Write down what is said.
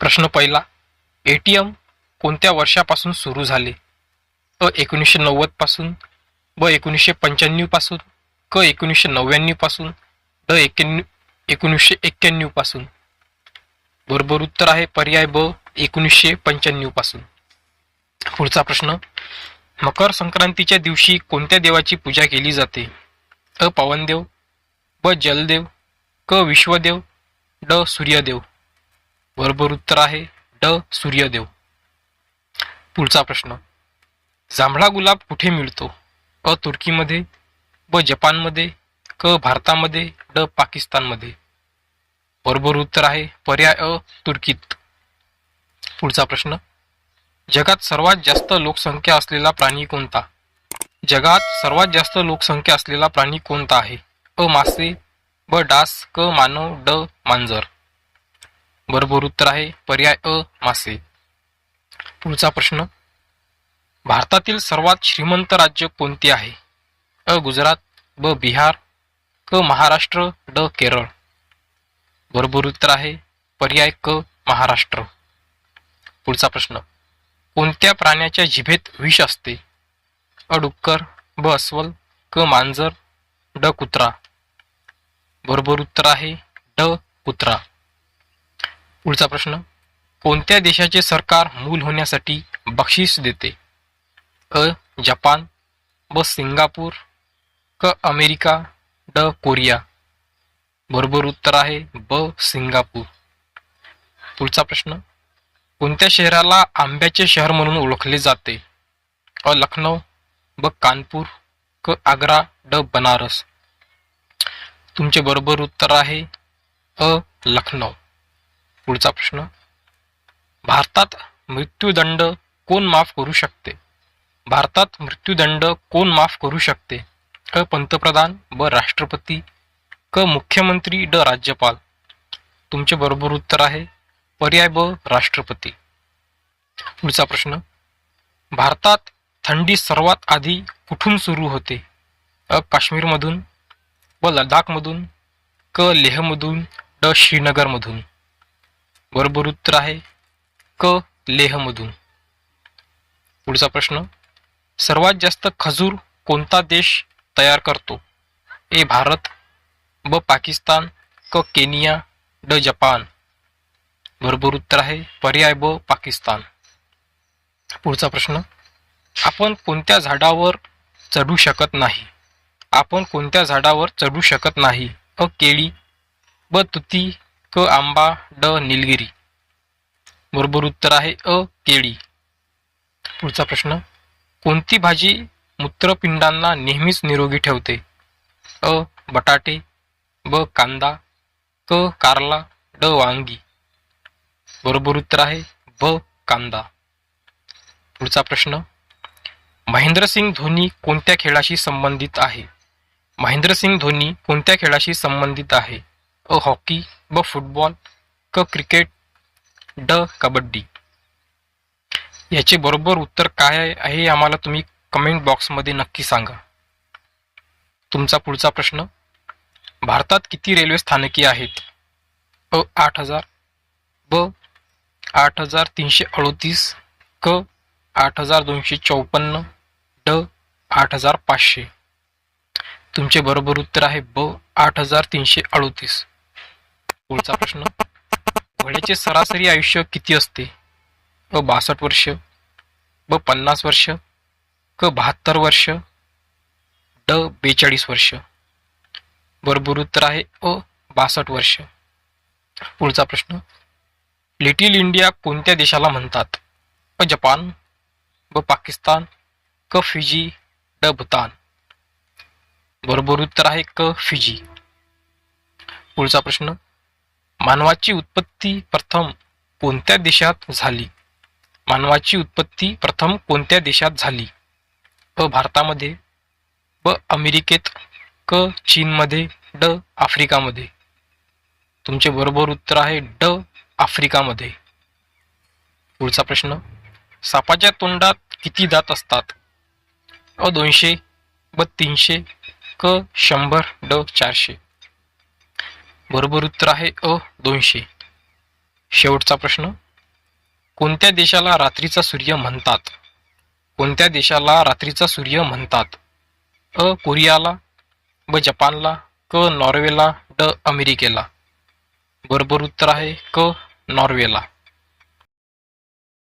प्रश्न पहिला, एटीएम कोणत्या वर्षापासून सुरू झाले? 1990 पासून, ब 1995 पासून, क 1999 पासून, ड 1991 पासून. बरोबर उत्तर आहे पर्याय ब 1995 पासून. पुढचा प्रश्न, मकर संक्रांतीच्या दिवशी कोणत्या देवाची पूजा केली जाते? अ पवनदेव, ब जलदेव, क विश्वदेव, ड सूर्यदेव. बरोबर उत्तर आहे ड सूर्यदेव. पुढचा प्रश्न, जांभळा गुलाब कुठे मिळतो? अ तुर्कीमध्ये, ब जपानमध्ये, क भारतामध्ये, ड पाकिस्तानमध्ये. बरोबर उत्तर आहे पर्याय अ तुर्कीत. पुढचा प्रश्न, जगात सर्वात जास्त लोकसंख्या असलेला प्राणी कोणता? जगात सर्वात जास्त लोकसंख्या असलेला प्राणी कोणता आहे? अ मासे, ब डास, क मानव, ड मांजर. बरोबर उत्तर आहे पर्याय अ मासे. पुढचा प्रश्न, भारतातील सर्वात श्रीमंत राज्य कोणते आहे? अ गुजरात, ब बिहार, क महाराष्ट्र, ड केरळ. बरोबर उत्तर आहे पर्याय क महाराष्ट्र. पुढचा प्रश्न, कोणत्या प्राण्याच्या जिभेत विष असते? अ डुक्कर, ब अस्वल, क मांजर, ड कुत्रा. बरोबर उत्तर आहे ड कुत्रा. पुढचा प्रश्न, कोणत्या देशाचे सरकार मूल होण्यासाठी बक्षीस देते? अ जपान, ब सिंगापूर, क अमेरिका, ड कोरिया. बरोबर उत्तर आहे ब सिंगापूर. पुढचा प्रश्न, कोणत्या शहराला आंब्याचे शहर म्हणून ओळखले जाते? अ लखनौ, ब कानपूर, क आग्रा, ड बनारस. तुमचे बरोबर उत्तर आहे अ लखनौ. पुढचा प्रश्न, भारतात मृत्यूदंड कोण माफ करू शकते? भारतात मृत्यूदंड कोण माफ करू शकते? अ पंतप्रधान, ब राष्ट्रपती, क मुख्यमंत्री, ड राज्यपाल. तुमचे बरोबर उत्तर आहे पर्याय ब राष्ट्रपती. पुढचा प्रश्न, भारतात थंडी सर्वात आधी कुठून सुरू होते? अ काश्मीरमधून, ब लडाखमधून, क लेहमधून, ड श्रीनगरमधून. बरोबर उत्तर आहे क लेहमधून. पुढचा प्रश्न, सर्वात जास्त खजूर कोणता देश तयार करतो? ए भारत, ब पाकिस्तान, क केनिया, ड जपान. बरोबर उत्तर आहे पर्याय ब पाकिस्तान. पुढचा प्रश्न, आपण कोणत्या झाडावर चढू शकत नाही? आपण कोणत्या झाडावर चढू शकत नाही? अ केळी, ब तुती, क आंबा, ड निलगिरी. बरोबर उत्तर आहे अ केळी. पुढचा प्रश्न, कोणती भाजी मूत्रपिंडांना नेहमीच निरोगी ठेवते? अ बटाटे, ब कांदा, क कारला, ड वांगी. बरोबर उत्तर आहे ब कांदा. पुढचा प्रश्न, महेंद्रसिंग धोनी कोणत्या खेळाशी संबंधित आहे? महेंद्रसिंग धोनी कोणत्या खेळाशी संबंधित आहे? अ हॉकी, ब फुटबॉल, क क्रिकेट, ड कबड्डी. याचे बरोबर उत्तर काय आहे हे आम्हाला तुम्ही कमेंट बॉक्समध्ये नक्की सांगा. तुमचा पुढचा प्रश्न, भारतात किती रेल्वे स्थानके आहेत? अ 8000, ब 8338, क 8254, ड 8500. तुमचे बरोबर उत्तर आहे ब 8338. पुढचा प्रश्न, घोड्याचे सरासरी आयुष्य किती असते? अ 62 वर्ष, ब 50 वर्ष, क 72 वर्ष, ड 42 वर्ष. बरोबर उत्तर आहे अ 62 वर्ष. पुढचा प्रश्न, लिटिल इंडिया कोणत्या देशाला म्हणतात? अ जपान, ब पाकिस्तान, क फिजी, ड भूतान. बरोबर उत्तर आहे क फिजी. पुढचा प्रश्न, मानवाची उत्पत्ती प्रथम कोणत्या देशात झाली? मानवाची उत्पत्ती प्रथम कोणत्या देशात झाली? अ भारतामध्ये, ब अमेरिकेत, क चीनमध्ये, ड आफ्रिकामध्ये. तुमचे बरोबर उत्तर आहे ड आफ्रिकामध्ये. पुढचा प्रश्न, सापाच्या तोंडात किती दात असतात? अ 200, ब 300, क 100, ड 400. बरोबर उत्तर आहे अ 200. शेवटचा प्रश्न, कोणत्या देशाला रात्रीचा सूर्य म्हणतात? कोणत्या देशाला रात्रीचा सूर्य म्हणतात? अ. कोरियाला, ब. जपानला, क. नॉर्वेला, ड. अमेरिकेला. बरोबर उत्तर आहे क. नॉर्वेला.